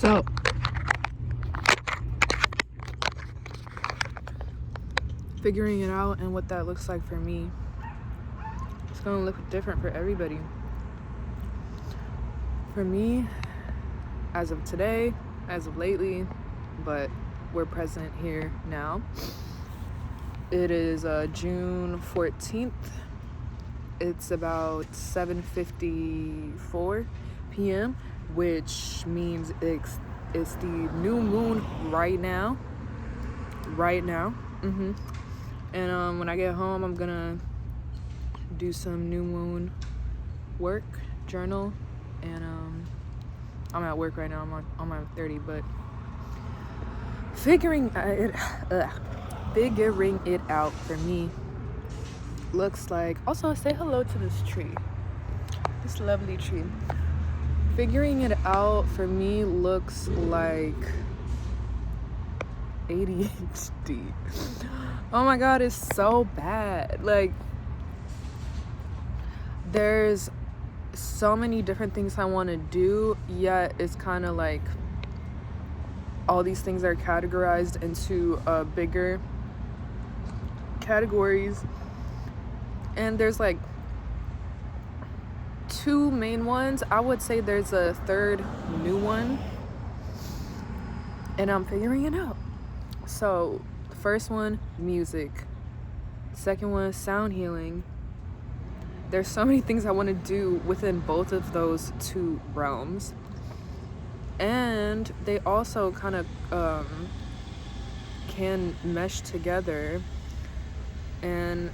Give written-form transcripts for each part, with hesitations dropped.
So, figuring it out and what that looks like for me, it's going to look different for everybody. For me, as of today, as of lately, but we're present here now. It is June 14th. It's about 7:54 p.m., which means it's the new moon right now. And when I get home, I'm gonna do some new moon work, journal, and I'm at work right now. I'm on my 30, but figuring it out for me looks like, also say hello to this tree, this lovely tree. Figuring it out for me looks like ADHD. Oh my god, it's so bad. Like, there's so many different things I want to do, yet it's kind of like all these things are categorized into bigger categories, and there's like two main ones. I would say there's a third new one, and I'm figuring it out. So the first one, music. Second one, sound healing. There's so many things I want to do within both of those two realms, and they also kind of can mesh together. And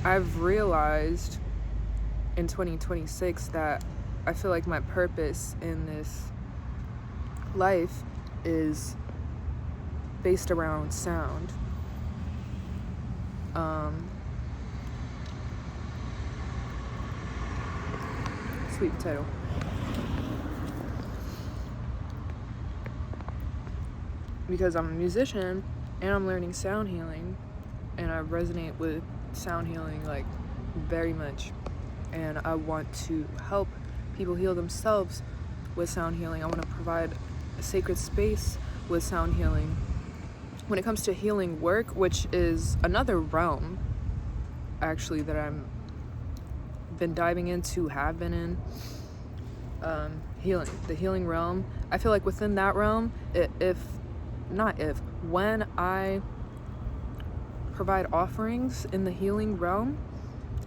I've realized in 2026 that I feel like my purpose in this life is based around sound. Sweet potato. Because I'm a musician and I'm learning sound healing, and I resonate with sound healing like very much, and I want to help people heal themselves with sound healing. I want to provide a sacred space with sound healing. When it comes to healing work, which is another realm actually that I'm been diving into, have been in, the healing realm, I feel like within that realm, when I provide offerings in the healing realm,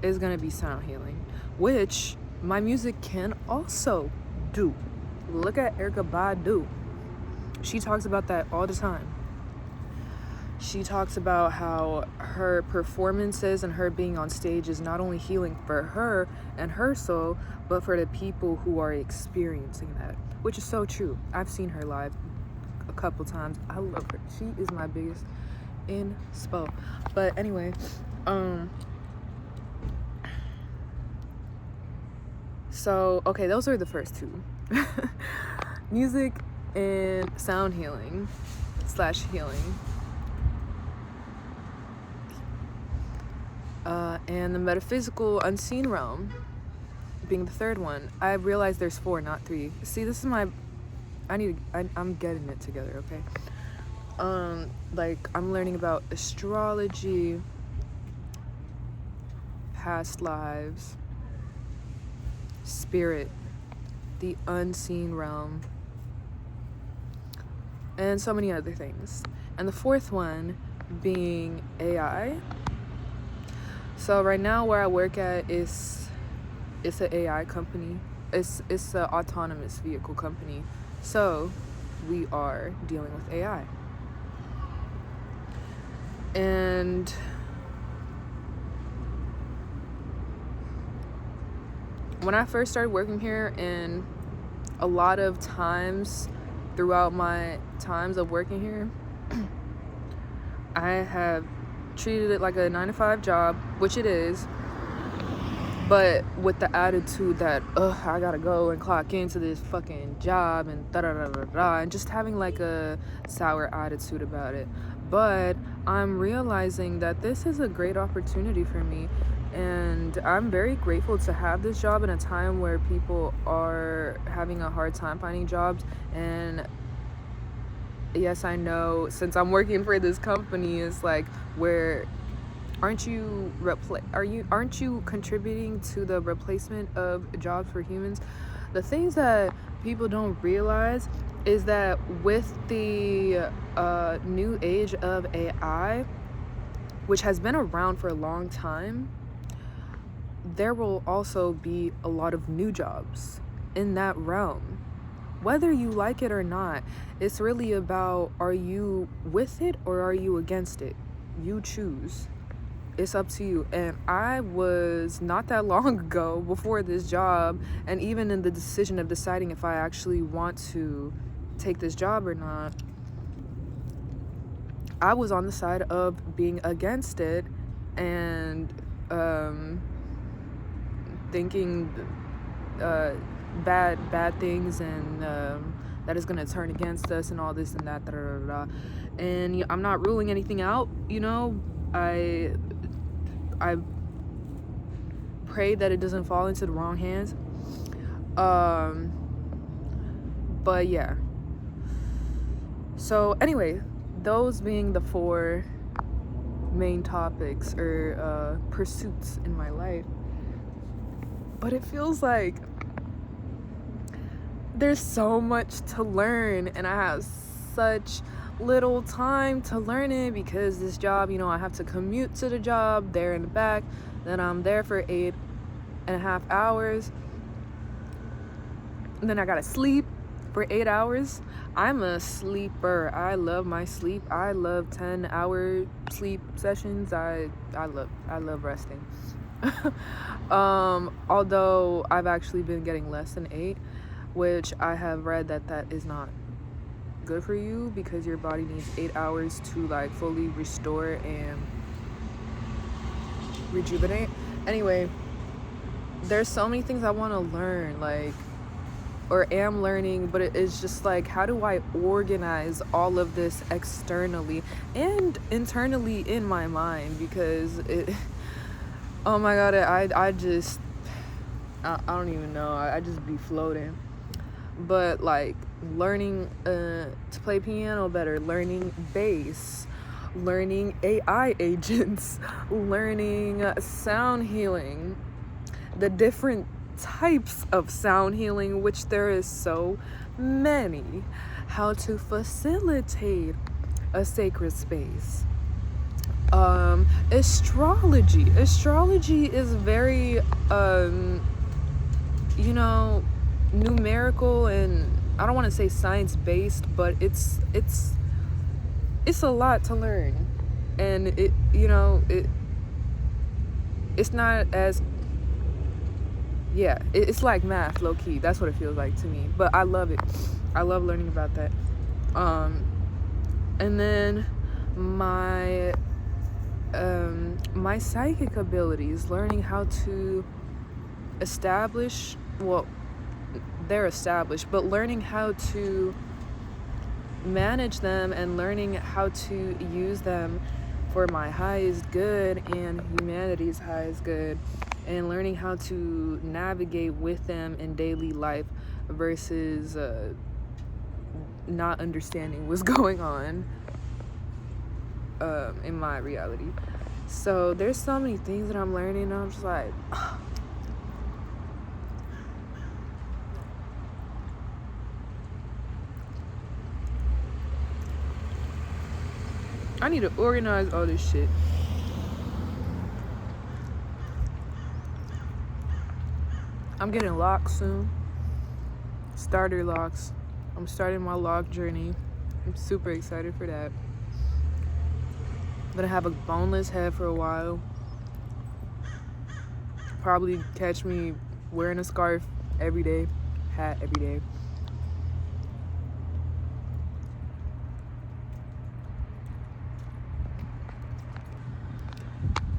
is going to be sound healing, which my music can also do. Look at Erykah Badu. She talks about that all the time. She talks about how her performances and her being on stage is not only healing for her and her soul, but for the people who are experiencing that, which is so true. I've seen her live a couple times. I love her. She is my biggest inspo. But anyway, so okay, those are the first two. Music and sound healing / healing. And the metaphysical unseen realm being the third one. I realized there's 4, not 3. See, this is I'm getting it together, okay? Like, I'm learning about astrology, past lives, spirit, the unseen realm, and so many other things. And the fourth one being AI. So right now where I work at it's an AI company. It's an autonomous vehicle company. So we are dealing with AI. And when I first started working here, and a lot of times throughout my times of working here, I have treated it like a 9-to-5 job, which it is, but with the attitude that I gotta go and clock into this fucking job and and just having like a sour attitude about it. But I'm realizing that this is a great opportunity for me And I'm very grateful to have this job in a time where people are having a hard time finding jobs. And yes, I know, since I'm working for this company, it's like, where aren't you contributing to the replacement of jobs for humans? The things that people don't realize is that with the new age of AI, which has been around for a long time, there will also be a lot of new jobs in that realm. Whether you like it or not, it's really about, are you with it or are you against it? You choose. It's up to you. And I was, not that long ago, before this job, and even in the decision of deciding if I actually want to take this job or not, I was on the side of being against it and thinking bad things, and that is gonna turn against us and all this and that, da, da, da, da. And I'm not ruling anything out, you know. I pray that it doesn't fall into the wrong hands. But yeah. So anyway, those being the 4 main topics or pursuits in my life. But it feels like there's so much to learn, and I have such little time to learn it, because this job, I have to commute to the job there in the back, then I'm there for 8.5 hours, and then I gotta sleep for 8 hours. I'm a sleeper. I love my sleep. I love 10-hour sleep sessions. I love resting. Although I've actually been getting less than 8, which I have read that is not good for you, because your body needs 8 hours to like fully restore and rejuvenate. Anyway, there's so many things I want to learn, like, or am learning, but it's just like, how do I organize all of this externally and internally in my mind? Because oh my god, I don't even know, I just be floating. But like, learning to play piano better, learning bass, learning AI agents, learning sound healing, the different types of sound healing, which there is so many, how to facilitate a sacred space. Astrology is very numerical, and I don't want to say science based, but it's a lot to learn, and it's not as, it's like math, low key. That's what it feels like to me, but I love it. I love learning about that. And then my psychic abilities, learning how to establish, well, they're established, but learning how to manage them and learning how to use them for my highest good and humanity's highest good, and learning how to navigate with them in daily life versus not understanding what's going on in my reality. So there's so many things that I'm learning, and I'm just like, I need to organize all this shit. I'm getting locks soon. Starter locks. I'm starting my lock journey. I'm super excited for that. I'm gonna have a boneless head for a while. Probably catch me wearing a scarf every day, hat every day.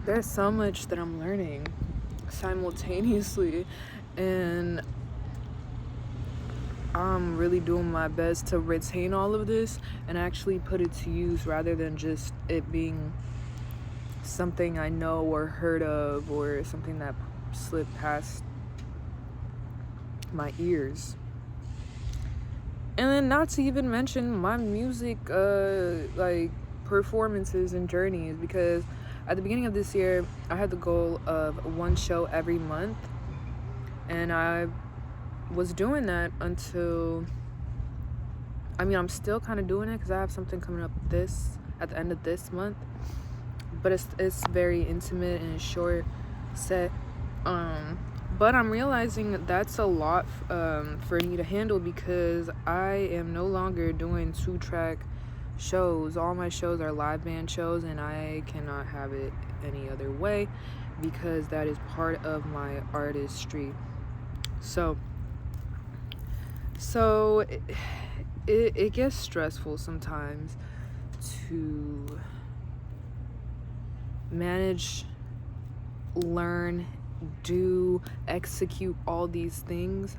There's so much that I'm learning simultaneously, and I'm really doing my best to retain all of this and actually put it to use, rather than just it being something I know or heard of, or something that slipped past my ears. And then not to even mention my music like performances and journeys, because at the beginning of this year I had the goal of one show every month, and I was doing that until, I mean, I'm still kind of doing it because I have something coming up at the end of this month, but it's very intimate and short set. But I'm realizing that's a lot for me to handle, because I am no longer doing 2-track shows. All my shows are live band shows, and I cannot have it any other way, because that is part of my artistry. So it gets stressful sometimes to manage, learn, do, execute all these things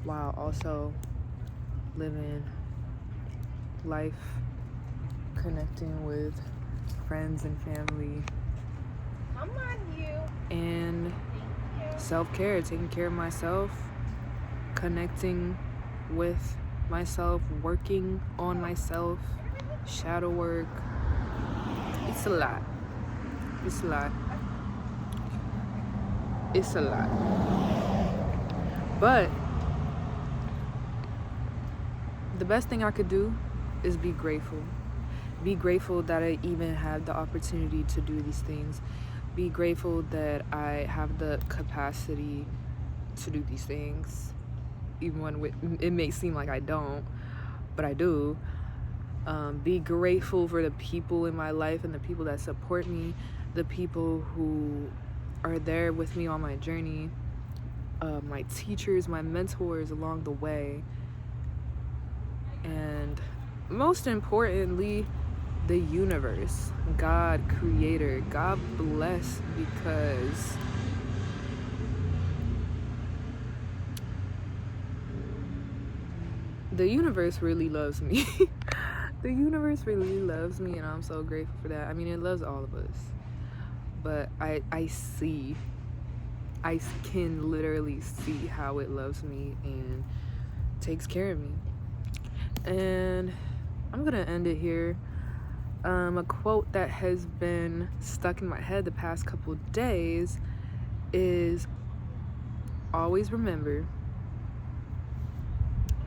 while also living life, connecting with friends and family, and self-care, taking care of myself, connecting with myself, working on myself, shadow work. It's a lot. But the best thing I could do is be grateful. Be grateful that I even have the opportunity to do these things. Be grateful that I have the capacity to do these things, even when it may seem like I don't, but I do. Be grateful for the people in my life and the people that support me, the people who are there with me on my journey, my teachers, my mentors along the way, and most importantly, the universe, God, creator. God bless, because the universe really loves me. The universe really loves me, and I'm so grateful for that. I mean, it loves all of us, but I can literally see how it loves me and takes care of me. And I'm gonna end it here. A quote that has been stuck in my head the past couple days is, always remember,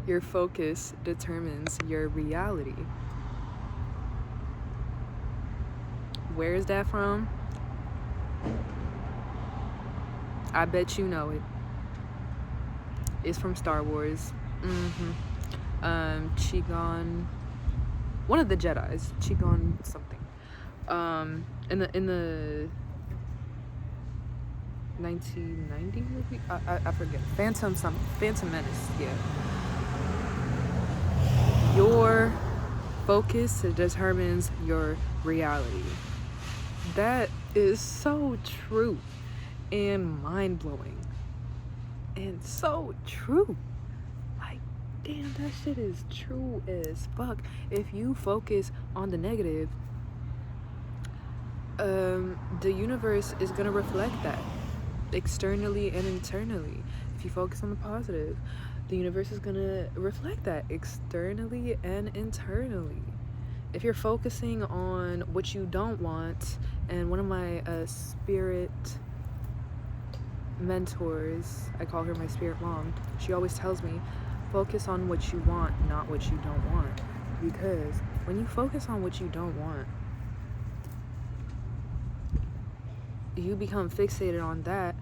your focus determines your reality. Where is that from? I bet you know it. It's from Star Wars. Qui-Gon, one of the Jedis, Qui-Gon something. In the 1990 movie, I forget. Phantom Menace. Yeah. Your focus determines your reality. That is so true and mind-blowing and so true. Like, damn, that shit is true as fuck. If you focus on the negative, the universe is gonna reflect that externally and internally. If you focus on the positive, the universe is gonna reflect that externally and internally. If you're focusing on what you don't want, and one of my spirit mentors, I call her my spirit mom, she always tells me, focus on what you want, not what you don't want. Because when you focus on what you don't want, you become fixated on that,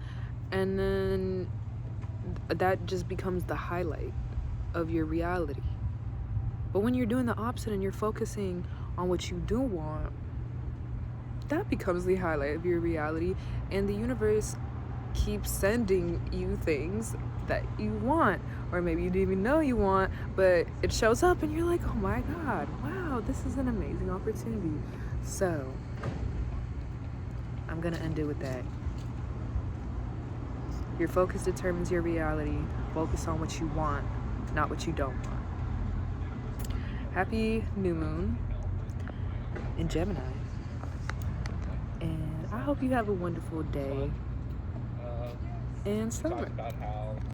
and then that just becomes the highlight of your reality. But when you're doing the opposite and you're focusing on what you do want, that becomes the highlight of your reality, and the universe keeps sending you things that you want, or maybe you didn't even know you want, but it shows up and you're like, oh my god, wow, this is an amazing opportunity. So I'm gonna end it with that. Your focus determines your reality. Focus on what you want, not what you don't want. Happy new moon in Gemini. And hope you have a wonderful day Uh, and we talked summer. about